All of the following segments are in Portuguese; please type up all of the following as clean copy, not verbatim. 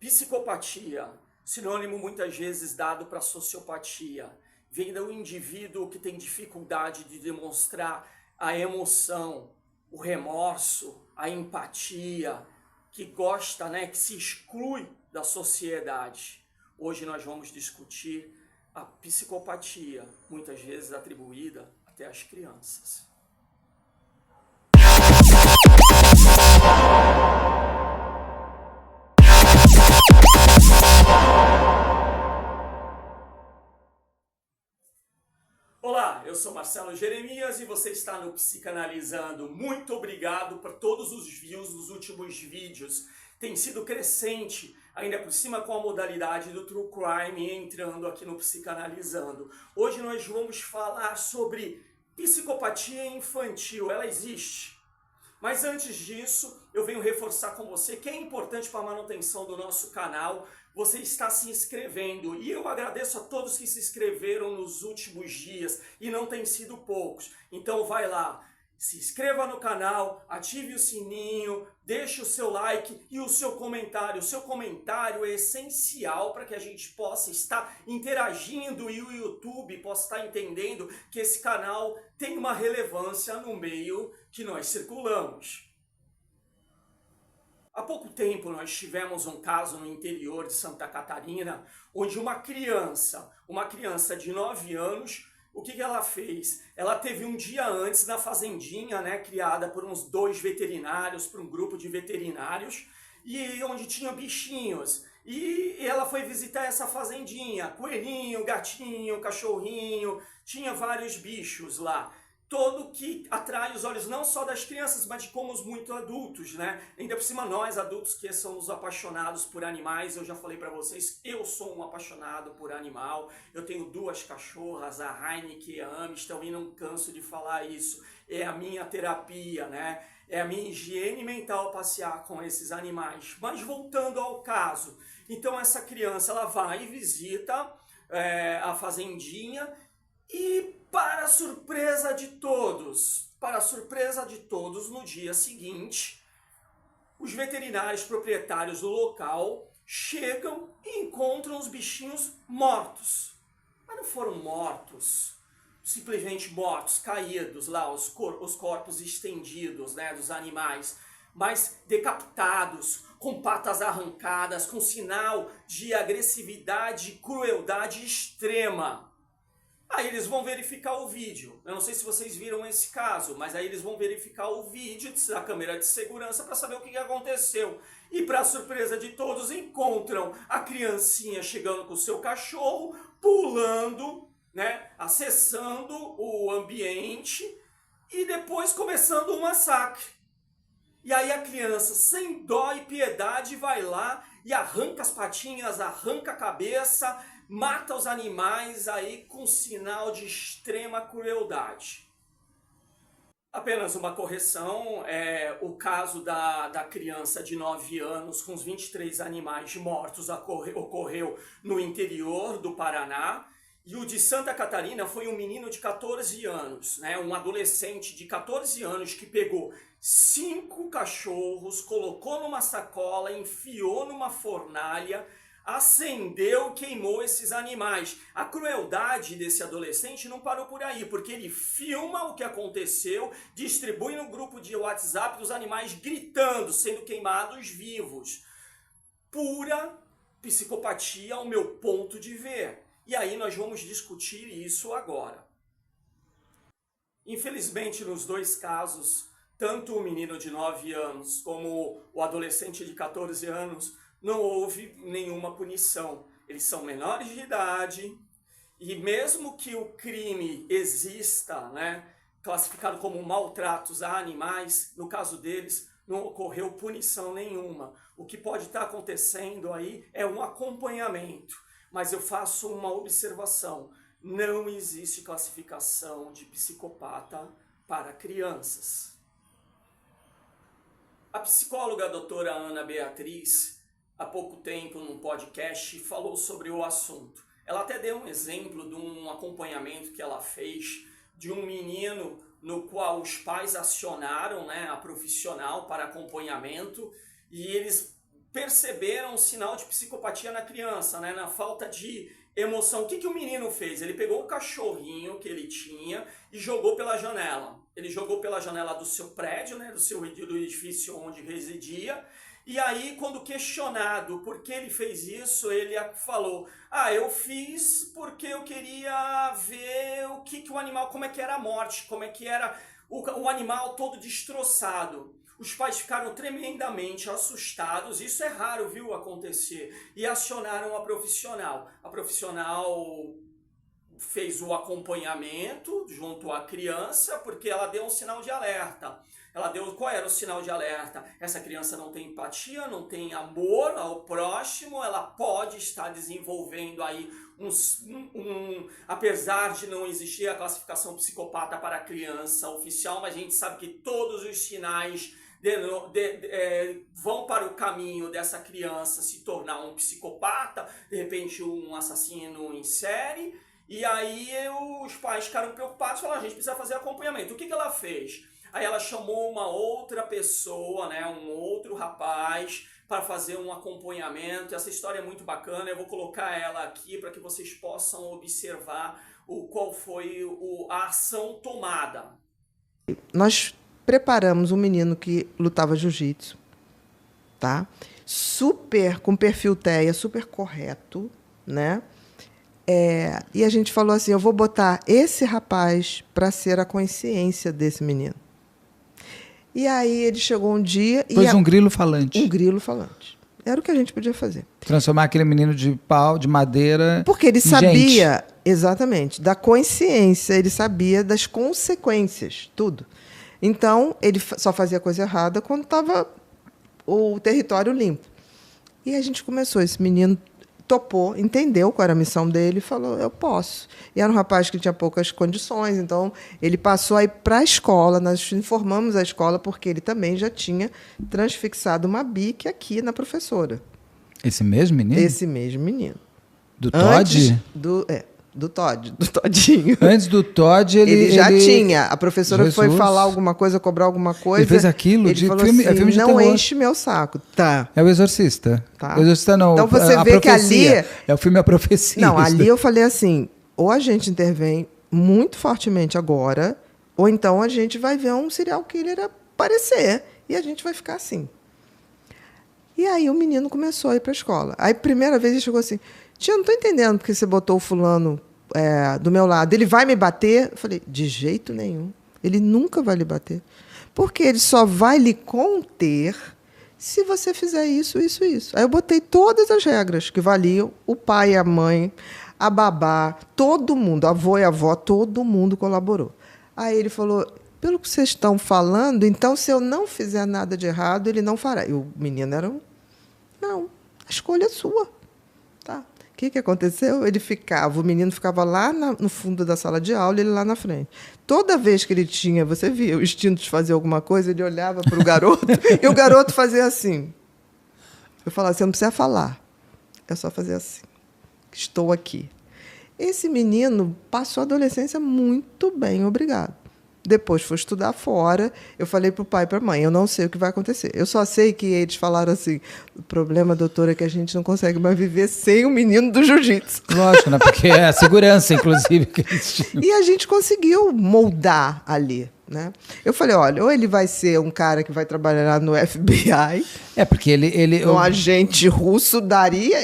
Psicopatia, sinônimo muitas vezes dado para sociopatia, vem do indivíduo que tem dificuldade de demonstrar a emoção, o remorso, a empatia, que gosta, que se exclui da sociedade. Hoje nós vamos discutir a psicopatia, muitas vezes atribuída até às crianças. Olá, eu sou Marcelo Jeremias e você está no Psicanalizando. Muito obrigado por todos os views dos últimos vídeos. Tem sido crescente, ainda por cima com a modalidade do True Crime entrando aqui no Psicanalizando. Hoje nós vamos falar sobre psicopatia infantil. Ela existe. Mas antes disso, eu venho reforçar com você que é importante para a manutenção do nosso canal você está se inscrevendo. E eu agradeço a todos que se inscreveram nos últimos dias, e não tem sido poucos. Então vai lá, se inscreva no canal, ative o sininho, deixe o seu like e o seu comentário. O seu comentário é essencial para que a gente possa estar interagindo e o YouTube possa estar entendendo que esse canal tem uma relevância no meio que nós circulamos. Há pouco tempo nós tivemos um caso no interior de Santa Catarina, onde uma criança de 9 anos, o que ela fez? Ela teve um dia antes na fazendinha, criada por uns 2 veterinários, por um grupo de veterinários, e onde tinha bichinhos. E ela foi visitar essa fazendinha, coelhinho, gatinho, cachorrinho, tinha vários bichos lá. Todo que atrai os olhos não só das crianças, mas de como os muito adultos, Ainda por cima nós adultos que somos apaixonados por animais, eu já falei para vocês, eu sou um apaixonado por animal, eu tenho 2 cachorras, a Heineken e a Amistel, e não canso de falar isso, é a minha terapia, É a minha higiene mental passear com esses animais. Mas voltando ao caso, então essa criança ela vai e visita a fazendinha e para surpresa de todos, no dia seguinte, os veterinários proprietários do local chegam e encontram os bichinhos mortos. Mas não foram mortos, simplesmente mortos, caídos lá, os corpos estendidos dos animais, mas decapitados, com patas arrancadas, com sinal de agressividade e crueldade extrema. Aí eles vão verificar o vídeo. Eu não sei se vocês viram esse caso, mas aí eles vão verificar o vídeo da câmera de segurança para saber o que aconteceu. E para surpresa de todos, encontram a criancinha chegando com o seu cachorro, pulando, acessando o ambiente e depois começando um massacre. E aí a criança, sem dó e piedade, vai lá e arranca as patinhas, arranca a cabeça, mata os animais aí com sinal de extrema crueldade. Apenas uma correção, o caso da criança de 9 anos com os 23 animais mortos ocorreu no interior do Paraná. E o de Santa Catarina foi um menino de 14 anos, um adolescente de 14 anos que pegou 5 cachorros, colocou numa sacola, enfiou numa fornalha, acendeu, queimou esses animais. A crueldade desse adolescente não parou por aí, porque ele filma o que aconteceu, distribui no grupo de WhatsApp dos animais gritando, sendo queimados vivos. Pura psicopatia ao meu ponto de ver. E aí nós vamos discutir isso agora. Infelizmente, nos 2 casos, tanto o menino de 9 anos como o adolescente de 14 anos, não houve nenhuma punição. Eles são menores de idade e mesmo que o crime exista, classificado como maltratos a animais, no caso deles não ocorreu punição nenhuma. O que pode estar acontecendo aí é um acompanhamento. Mas eu faço uma observação, não existe classificação de psicopata para crianças. A psicóloga doutora Ana Beatriz, há pouco tempo num podcast, falou sobre o assunto. Ela até deu um exemplo de um acompanhamento que ela fez de um menino no qual os pais acionaram a profissional para acompanhamento e eles perceberam um sinal de psicopatia na criança, né? Na falta de emoção. O que o menino fez? Ele pegou o cachorrinho que ele tinha e jogou pela janela. Ele jogou pela janela do seu prédio, né? Do edifício onde residia. E aí, quando questionado por que ele fez isso, ele falou: eu fiz porque eu queria ver o que o animal, como é que era a morte, como é que era o animal todo destroçado. Os pais ficaram tremendamente assustados, isso é raro, viu, acontecer, e acionaram a profissional. A profissional fez o acompanhamento junto à criança, porque ela deu um sinal de alerta. Qual era o sinal de alerta? Essa criança não tem empatia, não tem amor ao próximo, ela pode estar desenvolvendo aí apesar de não existir a classificação psicopata para a criança oficial, mas a gente sabe que todos os sinais vão para o caminho dessa criança se tornar um psicopata, de repente um assassino em série. E aí os pais ficaram preocupados e falaram: a gente precisa fazer acompanhamento. O que ela fez? Aí ela chamou uma outra pessoa, né, um outro rapaz, para fazer um acompanhamento. Essa história é muito bacana, eu vou colocar ela aqui para que vocês possam observar qual foi a ação tomada. Nós preparamos um menino que lutava jiu-jitsu, tá? Super, com perfil TEA, super correto, né? E a gente falou assim: eu vou botar esse rapaz para ser a consciência desse menino. E aí ele chegou um dia... Pôs um grilo falante. Um grilo falante. Era o que a gente podia fazer. Transformar aquele menino de pau, de madeira... Porque ele sabia, exatamente, da consciência, ele sabia das consequências, tudo. Então, ele só fazia coisa errada quando estava o território limpo. E a gente começou, esse menino topou, entendeu qual era a missão dele e falou: eu posso. E era um rapaz que tinha poucas condições, então ele passou a ir para a escola, nós informamos a escola, porque ele também já tinha transfixado uma bique aqui na professora. Esse mesmo menino? Esse mesmo menino. Do Todd? Do Todinho. Antes do Todd, ele já tinha. A professora Jesus. foi falar alguma coisa, cobrar alguma coisa. Ele fez aquilo? Ele falou filme, assim: filme de não terror. enche meu saco. Tá. É o Exorcista. Tá. O Exorcista não. Então você a vê profecia. que ali... É o filme A Profecia. Não, ali eu falei assim: ou a gente intervém muito fortemente agora, ou então a gente vai ver um serial killer aparecer. E a gente vai ficar assim. E aí o menino começou a ir para a escola. Aí, primeira vez, ele chegou assim: tia, não estou entendendo porque você botou o fulano do meu lado. Ele vai me bater? Eu falei: de jeito nenhum. Ele nunca vai lhe bater. Porque ele só vai lhe conter se você fizer isso, isso, isso. Aí eu botei todas as regras que valiam. O pai e a mãe, a babá, todo mundo, avô e avó, todo mundo colaborou. Aí ele falou: pelo que vocês estão falando, então, se eu não fizer nada de errado, ele não fará. E o menino era não, a escolha é sua. Tá. O que aconteceu? O menino ficava lá no fundo da sala de aula, ele lá na frente. Toda vez que ele tinha, você via o instinto de fazer alguma coisa, ele olhava para o garoto e o garoto fazia assim. Eu falava: você não precisa falar, é só fazer assim. Estou aqui. Esse menino passou a adolescência muito bem, obrigado. Depois foi estudar fora. Eu falei para o pai e para a mãe: eu não sei o que vai acontecer. Eu só sei que eles falaram assim: o problema, doutora, é que a gente não consegue mais viver sem o menino do jiu-jitsu. Lógico, né? Porque é a segurança, inclusive, que eles tinham. E a gente conseguiu moldar ali, né? Eu falei: olha, ou ele vai ser um cara que vai trabalhar no FBI. Porque ele Um agente russo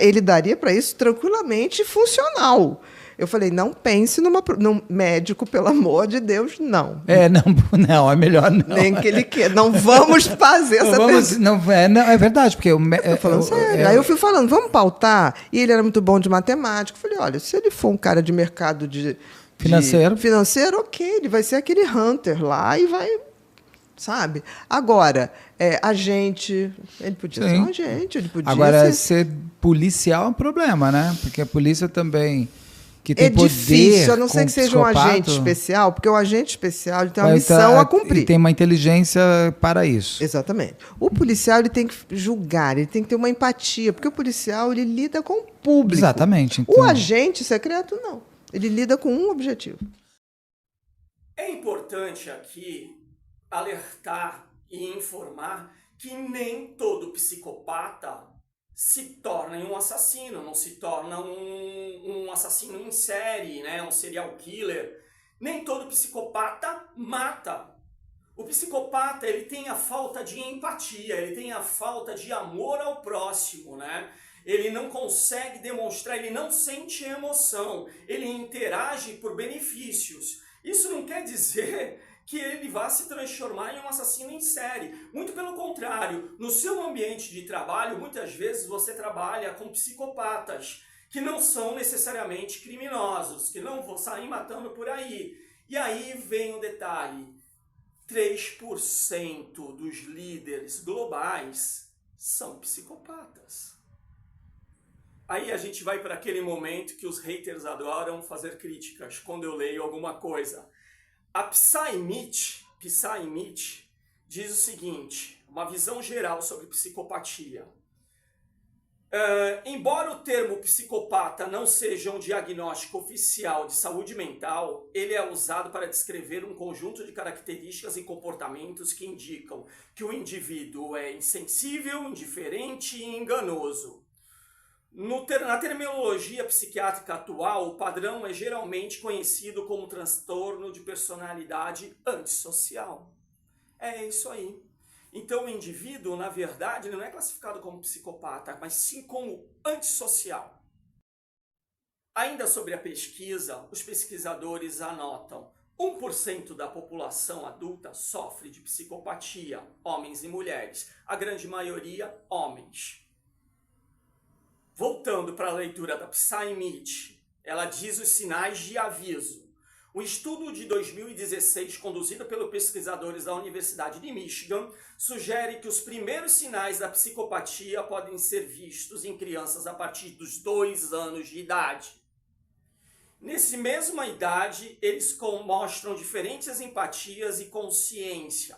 ele daria para isso tranquilamente funcional. Eu falei: não pense num médico, pelo amor de Deus, não. Não, é melhor não. Nem que ele queira. Não vamos fazer essa não, é verdade, porque... Tô falando sério. Aí eu fui falando: vamos pautar. E ele era muito bom de matemática. Eu falei: olha, se ele for um cara de mercado financeiro, ok, ele vai ser aquele hunter lá e vai... Sabe? Agora, agente... Ele podia ser um agente, ele podia Agora, ser policial é um problema, né? Porque a polícia também... que tem poder, difícil, a não ser que seja um agente especial, porque o agente especial ele tem uma missão a cumprir. Ele tem uma inteligência para isso. Exatamente. O policial ele tem que julgar, ele tem que ter uma empatia, porque o policial ele lida com o público. Exatamente. Então... O agente secreto, não. Ele lida com um objetivo. É importante aqui alertar e informar que nem todo psicopata se torna um assassino, não se torna um assassino em série, né? Um serial killer. Nem todo psicopata mata. O psicopata, ele tem a falta de empatia, ele tem a falta de amor ao próximo, né? Ele não consegue demonstrar, ele não sente emoção, ele interage por benefícios. Isso não quer dizer que ele vá se transformar em um assassino em série. Muito pelo contrário, no seu ambiente de trabalho, muitas vezes você trabalha com psicopatas, que não são necessariamente criminosos, que não vão sair matando por aí. E aí vem o detalhe, 3% dos líderes globais são psicopatas. Aí a gente vai para aquele momento que os haters adoram fazer críticas quando eu leio alguma coisa. A Psy-Mitch diz o seguinte, uma visão geral sobre psicopatia. Embora o termo psicopata não seja um diagnóstico oficial de saúde mental, ele é usado para descrever um conjunto de características e comportamentos que indicam que o indivíduo é insensível, indiferente e enganoso. Na terminologia psiquiátrica atual, o padrão é geralmente conhecido como transtorno de personalidade antissocial. É isso aí. Então o indivíduo, na verdade, não é classificado como psicopata, mas sim como antissocial. Ainda sobre a pesquisa, os pesquisadores anotam 1% da população adulta sofre de psicopatia, homens e mulheres, a grande maioria homens. Voltando para a leitura da Psy-Mitch, ela diz os sinais de aviso. Um estudo de 2016, conduzido pelos pesquisadores da Universidade de Michigan, sugere que os primeiros sinais da psicopatia podem ser vistos em crianças a partir dos 2 anos de idade. Nessa mesma idade, eles mostram diferentes empatias e consciência.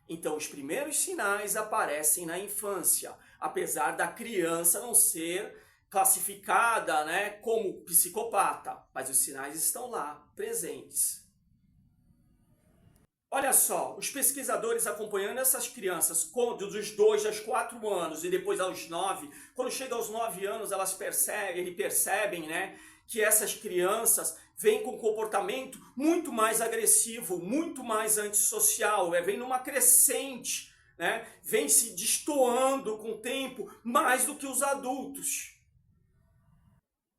Então, os primeiros sinais aparecem na infância, apesar da criança não ser classificada, né, como psicopata, mas os sinais estão lá, presentes. Olha só, os pesquisadores acompanhando essas crianças dos 2 aos 4 anos e depois aos 9, quando chega aos 9 anos, eles percebem, né, que essas crianças vêm com um comportamento muito mais agressivo, muito mais antissocial, vem numa crescente, né, vem se destoando com o tempo mais do que os adultos.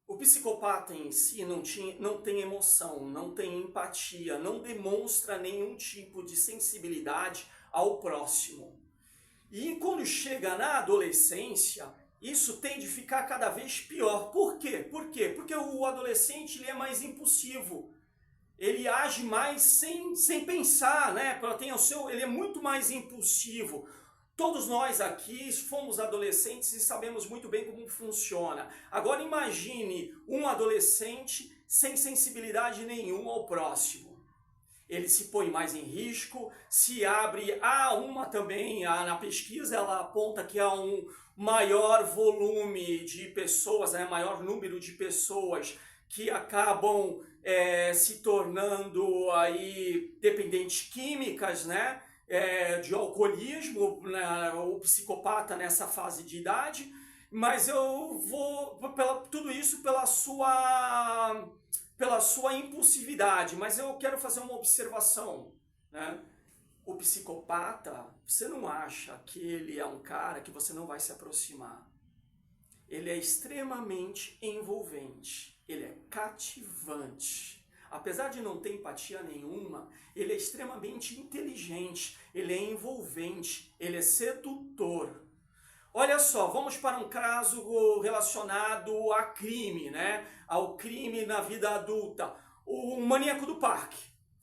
O psicopata em si não tem emoção, não tem empatia, não demonstra nenhum tipo de sensibilidade ao próximo. E quando chega na adolescência, isso tende a ficar cada vez pior. Por quê? Porque o adolescente ele é mais impulsivo. Ele age mais sem pensar, né? Ele é muito mais impulsivo. Todos nós aqui fomos adolescentes e sabemos muito bem como funciona. Agora imagine um adolescente sem sensibilidade nenhuma ao próximo. Ele se põe mais em risco, se abre na pesquisa ela aponta que há um maior volume de pessoas, né, maior número de pessoas que acabam se tornando aí dependentes químicas, né? De alcoolismo, né, o psicopata nessa fase de idade, mas eu vou tudo isso pela sua impulsividade, mas eu quero fazer uma observação, né? O psicopata, você não acha que ele é um cara que você não vai se aproximar. Ele é extremamente envolvente, ele é cativante. Apesar de não ter empatia nenhuma, ele é extremamente inteligente, ele é envolvente, ele é sedutor. Olha só, vamos para um caso relacionado a crime, né? Ao crime na vida adulta. O Maníaco do Parque.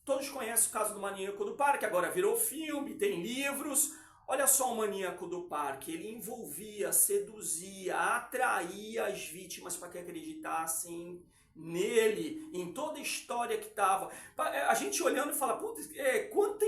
Todos conhecem o caso do Maníaco do Parque, agora virou filme, tem livros. Olha só o Maníaco do Parque, ele envolvia, seduzia, atraía as vítimas para que acreditassem nele, em toda a história que estava. A gente olhando e fala, putz, quanta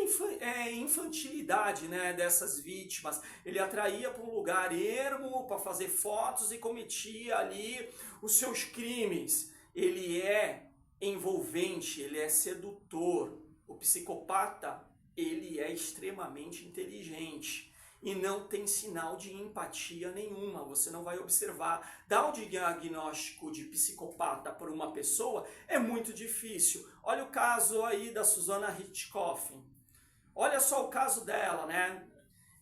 infantilidade, né, dessas vítimas. Ele atraía para um lugar ermo, para fazer fotos e cometia ali os seus crimes. Ele é envolvente, ele é sedutor. O psicopata, ele é extremamente inteligente. e não tem sinal de empatia nenhuma. Você não vai observar. Dar o diagnóstico de psicopata por uma pessoa é muito difícil. Olha o caso aí da Susana Hitchcock. Olha só o caso dela, né?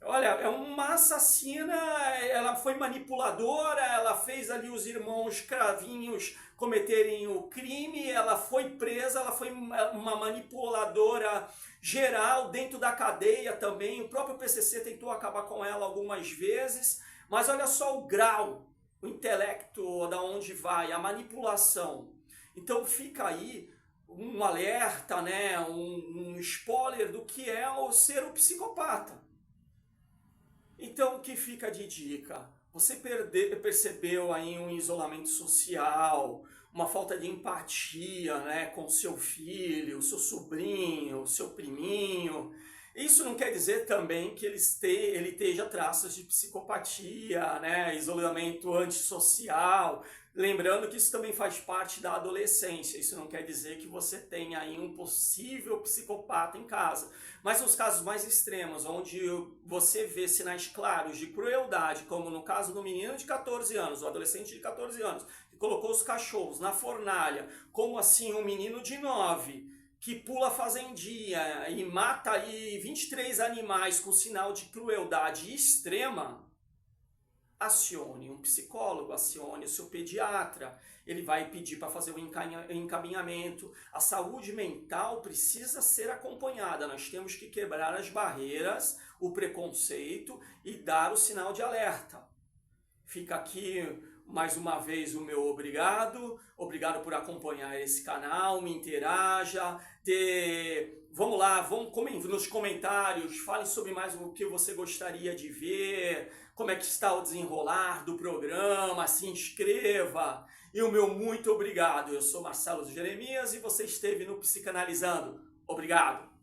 Olha, é uma assassina, ela foi manipuladora, ela fez ali os irmãos Cravinhos cometerem o crime, ela foi presa, ela foi uma manipuladora geral dentro da cadeia também. O próprio PCC tentou acabar com ela algumas vezes, mas olha só o grau, o intelecto, da onde vai, a manipulação. Então fica aí um alerta, né, um spoiler do que é o ser um psicopata. Então, o que fica de dica? Você percebeu aí um isolamento social, uma falta de empatia, né, com seu filho, seu sobrinho, seu priminho. Isso não quer dizer também que ele esteja traços de psicopatia, né, isolamento antissocial. Lembrando que isso também faz parte da adolescência. Isso não quer dizer que você tenha aí um possível psicopata em casa. Mas os casos mais extremos, onde você vê sinais claros de crueldade, como no caso do menino de 14 anos, o adolescente de 14 anos, que colocou os cachorros na fornalha, como assim um menino de 9, que pula a fazendinha e mata aí 23 animais com sinal de crueldade extrema, acione um psicólogo, acione o seu pediatra, ele vai pedir para fazer o encaminhamento. A saúde mental precisa ser acompanhada, nós temos que quebrar as barreiras, o preconceito e dar o sinal de alerta. Fica aqui mais uma vez o meu obrigado por acompanhar esse canal, me interaja, vamos lá, nos comentários, fale sobre mais o que você gostaria de ver, como é que está o desenrolar do programa, se inscreva. E o meu muito obrigado. Eu sou Marcelo Jeremias e você esteve no Psicanalizando. Obrigado.